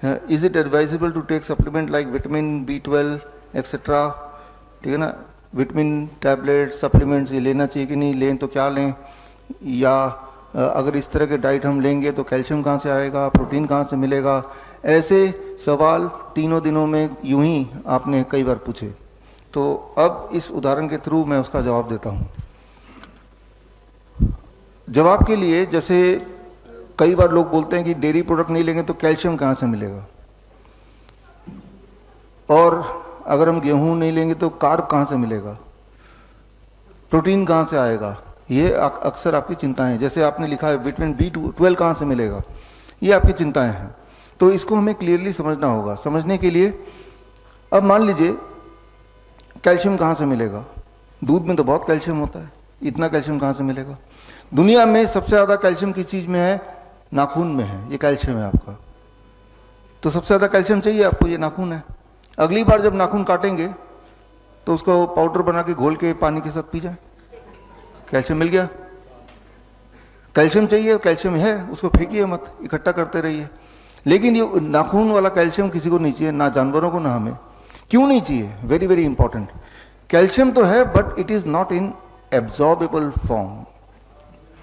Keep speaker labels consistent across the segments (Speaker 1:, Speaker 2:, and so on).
Speaker 1: Is it advisable to take supplement like vitamin B12 etcetera, ठीक है ना, vitamin tablet supplements ये लेना चाहिए कि नहीं, लें तो क्या लें, या अगर इस तरह के डाइट हम लेंगे तो कैल्शियम कहाँ से आएगा, प्रोटीन कहाँ से मिलेगा। ऐसे सवाल तीनों दिनों में यूं ही आपने कई बार पूछे, तो अब इस उदाहरण के थ्रू मैं उसका जवाब देता हूँ। जवाब के लिए, जैसे कई बार लोग बोलते हैं कि डेयरी प्रोडक्ट नहीं लेंगे तो कैल्शियम कहाँ से मिलेगा, और अगर हम गेहूं नहीं लेंगे तो कार्ब कहाँ से मिलेगा, प्रोटीन कहाँ से आएगा, ये अक्सर आपकी चिंताएं हैं। जैसे आपने लिखा है विटामिन B12 कहाँ से मिलेगा, ये आपकी चिंताएं हैं। तो इसको हमें क्लियरली समझना होगा। समझने के लिए अब मान लीजिए कैल्शियम कहाँ से मिलेगा, दूध में तो बहुत कैल्शियम होता है, इतना कैल्शियम कहाँ से मिलेगा। दुनिया में सबसे ज़्यादा कैल्शियम किस चीज़ में है, नाखून में है, ये कैल्शियम है आपका। तो सबसे ज़्यादा कैल्शियम चाहिए आपको, ये नाखून है। अगली बार जब नाखून काटेंगे तो उसको पाउडर बना के घोल के पानी के साथ पी जाए, कैल्शियम मिल गया। कैल्शियम चाहिए, कैल्शियम है, उसको फेंकिए मत, इकट्ठा करते रहिए। लेकिन ये नाखून वाला कैल्शियम किसी को नहीं चाहिए, ना जानवरों को ना हमें। क्यों नहीं चाहिए, वेरी वेरी इंपॉर्टेंट। कैल्शियम तो है but it is not in absorbable form,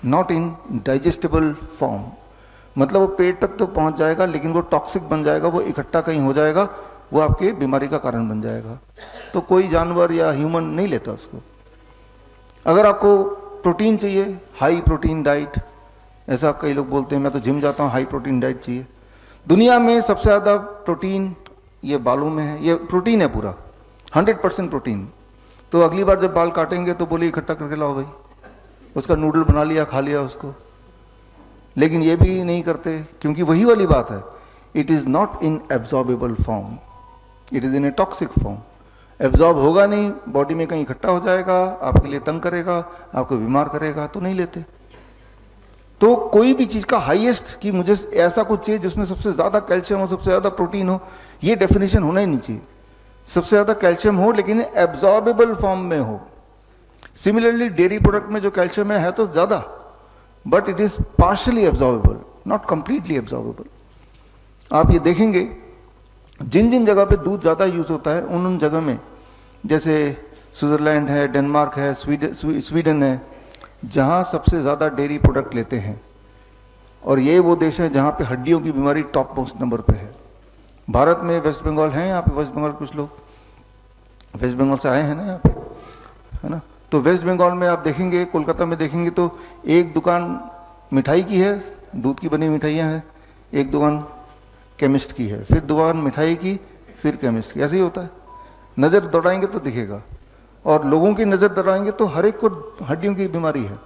Speaker 1: not in digestible form. मतलब वो पेट तक तो पहुंच जाएगा लेकिन वो टॉक्सिक बन जाएगा, वो इकट्ठा कहीं हो जाएगा, वो आपके बीमारी का कारण बन जाएगा। तो कोई जानवर या ह्यूमन नहीं लेता उसको। अगर आपको प्रोटीन चाहिए, हाई प्रोटीन डाइट, ऐसा कई लोग बोलते हैं मैं तो जिम जाता हूँ, हाई प्रोटीन डाइट चाहिए। दुनिया में सबसे ज़्यादा प्रोटीन ये बालों में है, ये प्रोटीन है पूरा 100% प्रोटीन। तो अगली बार जब बाल काटेंगे तो बोले इकट्ठा करके लाओ भाई, उसका नूडल बना लिया, खा लिया उसको। लेकिन ये भी नहीं करते क्योंकि वही वाली बात है, it is not in absorbable form, it is in a toxic form. Absorb होगा नहीं, बॉडी में कहीं इकट्ठा हो जाएगा, आपके लिए तंग करेगा, आपको बीमार करेगा, तो नहीं लेते। तो कोई भी चीज़ का हाईएस्ट कि मुझे ऐसा कुछ चाहिए जिसमें सबसे ज़्यादा कैल्शियम हो, सबसे ज़्यादा प्रोटीन हो, ये डेफिनेशन होना ही नहीं चाहिए। सबसे ज़्यादा कैल्शियम हो लेकिन एब्जॉर्बेबल फॉर्म में हो। सिमिलरली डेयरी प्रोडक्ट में जो कैल्शियम है तो ज़्यादा, but it is partially absorbable, not completely absorbable. आप ये देखेंगे जिन जिन जगह पे दूध ज़्यादा यूज़ होता है उन उन जगह में, जैसे स्विट्ज़रलैंड है, डेनमार्क है, स्वीडन है, जहाँ सबसे ज़्यादा डेयरी प्रोडक्ट लेते हैं। और ये वो देश है जहाँ पे हड्डियों की बीमारी टॉप मोस्ट नंबर पे है। भारत में वेस्ट बंगाल है, यहाँ पे वेस्ट बंगाल कुछ लोग वेस्ट बंगाल से आए हैं ना यहाँ पे, है ना। तो वेस्ट बंगाल में आप देखेंगे, कोलकाता में देखेंगे तो एक दुकान मिठाई की है, दूध की बनी मिठाइयाँ हैं, एक दुकान केमिस्ट की है, फिर दुकान मिठाई की, फिर केमिस्ट की। ऐसे ही होता है, नज़र दौड़ाएंगे तो दिखेगा। और लोगों की नज़र दौड़ाएंगे तो हर एक को हड्डियों की बीमारी है,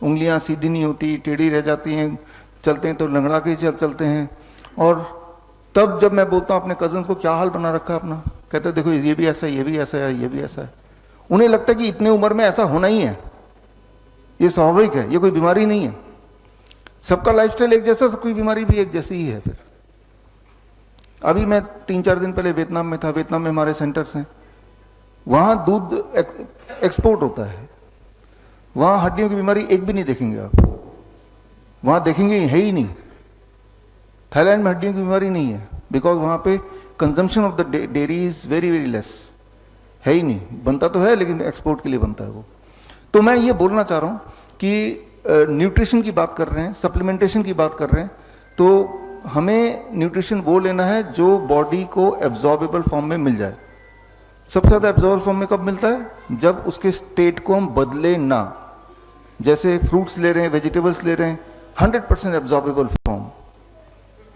Speaker 1: उंगलियां सीधी नहीं होती, टेढ़ी रह जाती हैं, चलते हैं तो लंगड़ा के चलते हैं। और तब जब मैं बोलता हूँ अपने कजन्स को क्या हाल बना रखा है अपना, कहते हैं देखो ये भी ऐसा है, ये भी ऐसा है, ये भी ऐसा है। उन्हें लगता है कि इतने उम्र में ऐसा होना ही है, ये स्वाभाविक है, ये कोई बीमारी नहीं है। सबका लाइफस्टाइल एक जैसा, सबकी बीमारी भी एक जैसी ही है। फिर अभी मैं 3-4 दिन पहले वियतनाम में था, वियतनाम में हमारे सेंटर्स हैं, वहाँ दूध एक्सपोर्ट होता है, वहाँ हड्डियों की बीमारी एक भी नहीं देखेंगे आप, वहाँ देखेंगे है ही नहीं। थाईलैंड में हड्डियों की बीमारी नहीं है, बिकॉज वहाँ पे consumption of the dairy is very very less, है ही नहीं। बनता तो है लेकिन एक्सपोर्ट के लिए बनता है वो। तो मैं ये बोलना चाह रहा हूँ कि न्यूट्रिशन की बात कर रहे हैं, सप्लीमेंटेशन की बात कर रहे हैं, तो हमें न्यूट्रिशन वो लेना है जो बॉडी को एब्जॉर्बेबल फॉर्म में मिल जाए। सबसे ज़्यादा एब्जॉर्ब फॉर्म में कब मिलता है, जब उसके स्टेट को हम बदले ना। जैसे फ्रूट्स ले रहे हैं, वेजिटेबल्स ले रहे हैं, 100% एब्जॉर्बेबल फॉर्म,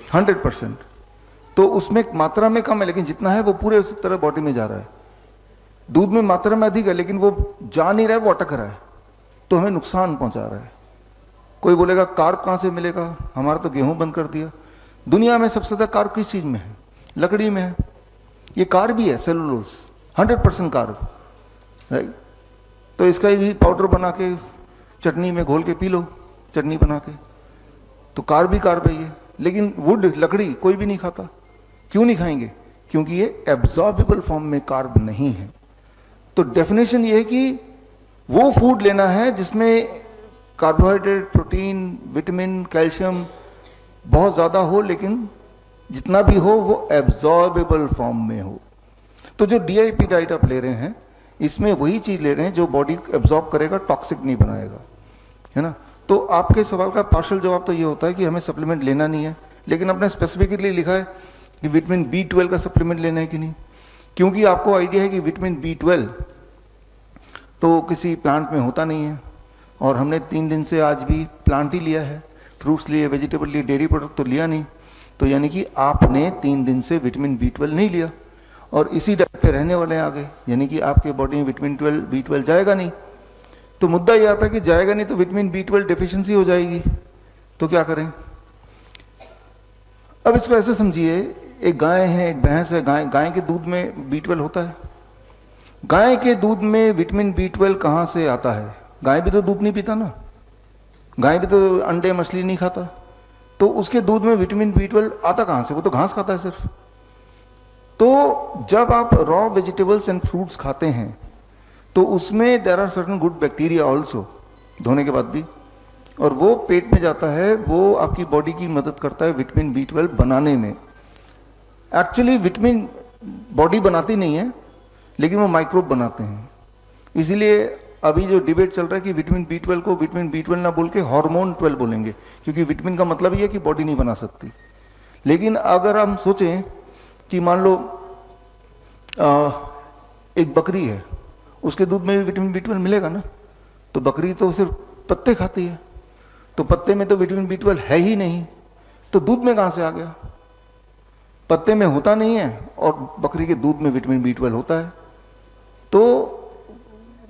Speaker 1: 100%। तो उसमें मात्रा में कम है लेकिन जितना है वो पूरे उसी तरह बॉडी में जा रहा है। दूध में मात्रा में अधिक है लेकिन वो जा नहीं रहा है, वो अटक रहा है, तो हमें नुकसान पहुंचा रहा है। कोई बोलेगा कार्ब कहाँ से मिलेगा, हमारा तो गेहूं बंद कर दिया। दुनिया में सबसे ज़्यादा कार्ब किस चीज़ में है, लकड़ी में है। ये कार्ब भी है, सेलुलोज, 100% कार्ब, राइट। तो इसका भी पाउडर बना के चटनी में घोल के पी लो, चटनी बना के, तो कार्ब ही कार्ब है ये। लेकिन वुड, लकड़ी कोई भी नहीं खाता। क्यों नहीं खाएंगे, क्योंकि ये एब्जॉर्बेबल फॉर्म में कार्ब नहीं है। तो डेफिनेशन ये है कि वो फूड लेना है जिसमें कार्बोहाइड्रेट, प्रोटीन, विटामिन, कैल्शियम बहुत ज़्यादा हो लेकिन जितना भी हो वो एब्जॉर्बेबल फॉर्म में हो। तो जो डीआईपी डाइट आप ले रहे हैं इसमें वही चीज ले रहे हैं जो बॉडी एब्जॉर्ब करेगा, टॉक्सिक नहीं बनाएगा, है ना। तो आपके सवाल का पार्शियल जवाब तो ये होता है कि हमें सप्लीमेंट लेना नहीं है, लेकिन आपने स्पेसिफिकली लिखा है कि विटामिन B12 का सप्लीमेंट लेना है कि नहीं, क्योंकि आपको आइडिया है कि विटामिन B12 तो किसी प्लांट में होता नहीं है, और हमने 3 दिन से आज भी प्लांट ही लिया है, फ्रूट्स लिए, वेजिटेबल लिए, डेयरी प्रोडक्ट तो लिया नहीं। तो यानी कि आपने 3 दिन से विटामिन B12 नहीं लिया और इसी डाइट पे रहने वाले हैं आगे, यानी कि आपके बॉडी में विटामिन B12 जाएगा नहीं। तो मुद्दा ये आता है कि जाएगा नहीं तो विटामिन B12 डेफिशिएंसी हो जाएगी, तो क्या करें। अब इसको ऐसे समझिए, एक गाय है, एक भैंस है, गाय के दूध में B12 होता है। गाय के दूध में विटामिन B12 कहाँ से आता है? गाय भी तो दूध नहीं पीता ना, गाय भी तो अंडे मछली नहीं खाता, तो उसके दूध में विटामिन B12 आता कहाँ से? वो तो घास खाता है सिर्फ। तो जब आप रॉ वेजिटेबल्स एंड फ्रूट्स खाते हैं तो उसमें there are certain good bacteria also, धोने के बाद भी, और वो पेट में जाता है, वो आपकी बॉडी की मदद करता है विटामिन B12 बनाने में। एक्चुअली विटामिन बॉडी बनाती नहीं है, लेकिन वो माइक्रोब बनाते हैं। इसीलिए अभी जो डिबेट चल रहा है कि विटामिन B12 को विटामिन B12 ना बोल के हार्मोन 12 बोलेंगे, क्योंकि विटामिन का मतलब ये है कि बॉडी नहीं बना सकती। लेकिन अगर हम सोचें कि मान लो एक बकरी है, उसके दूध में भी विटामिन B12 मिलेगा ना, तो बकरी तो सिर्फ पत्ते खाती है, तो पत्ते में तो विटामिन B12 है ही नहीं, तो दूध में कहां से आ गया? पत्ते में होता नहीं है और बकरी के दूध में विटामिन B12 होता है, तो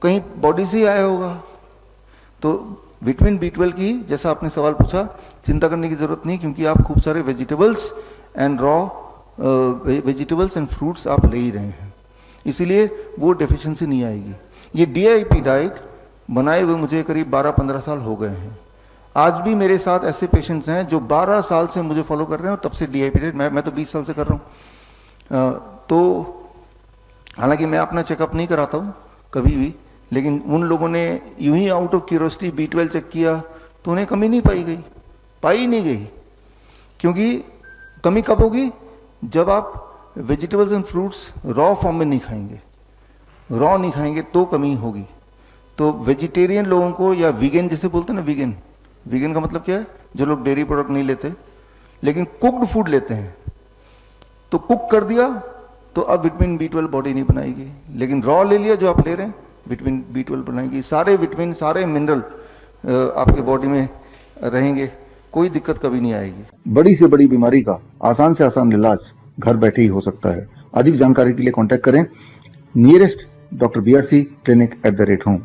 Speaker 1: कहीं बॉडी से ही आया होगा। तो विटामिन B12 की, जैसा आपने सवाल पूछा, चिंता करने की जरूरत नहीं, क्योंकि आप खूब सारे वेजिटेबल्स एंड फ्रूट्स आप ले ही रहे हैं, इसीलिए वो डेफिशिएंसी नहीं आएगी। ये डीआईपी डाइट बनाए हुए मुझे करीब 12-15 साल हो गए हैं। आज भी मेरे साथ ऐसे पेशेंट्स हैं जो 12 साल से मुझे फॉलो कर रहे हैं, और तब से डीआईपी डाइट मैं तो 20 साल से कर रहा हूँ। तो हालांकि मैं अपना चेकअप नहीं कराता हूँ कभी भी, लेकिन उन लोगों ने यूं ही out of curiosity B12 check किया तो उन्हें कमी नहीं पाई नहीं गई। क्योंकि कमी कब होगी? जब आप vegetables and fruits raw form में नहीं खाएंगे तो कमी होगी। तो वेजिटेरियन लोगों को, या वीगन जिसे बोलते हैं ना, वीगन का मतलब क्या है? जो लोग डेयरी प्रोडक्ट नहीं लेते लेकिन कुक्ड फूड लेते हैं, तो कुक कर दिया तो अब विटामिन B12 बॉडी नहीं बनाएगी, लेकिन रॉ ले लिया जो आप ले रहे हैं, विटामिन B12 बनाएगी। सारे विटामिन, सारे मिनरल आपके बॉडी में रहेंगे, कोई दिक्कत कभी नहीं आएगी।
Speaker 2: बड़ी से बड़ी बीमारी का आसान से आसान इलाज घर बैठे ही हो सकता है। अधिक जानकारी के लिए कांटेक्ट करें nearest Dr. BRC clinic @ home।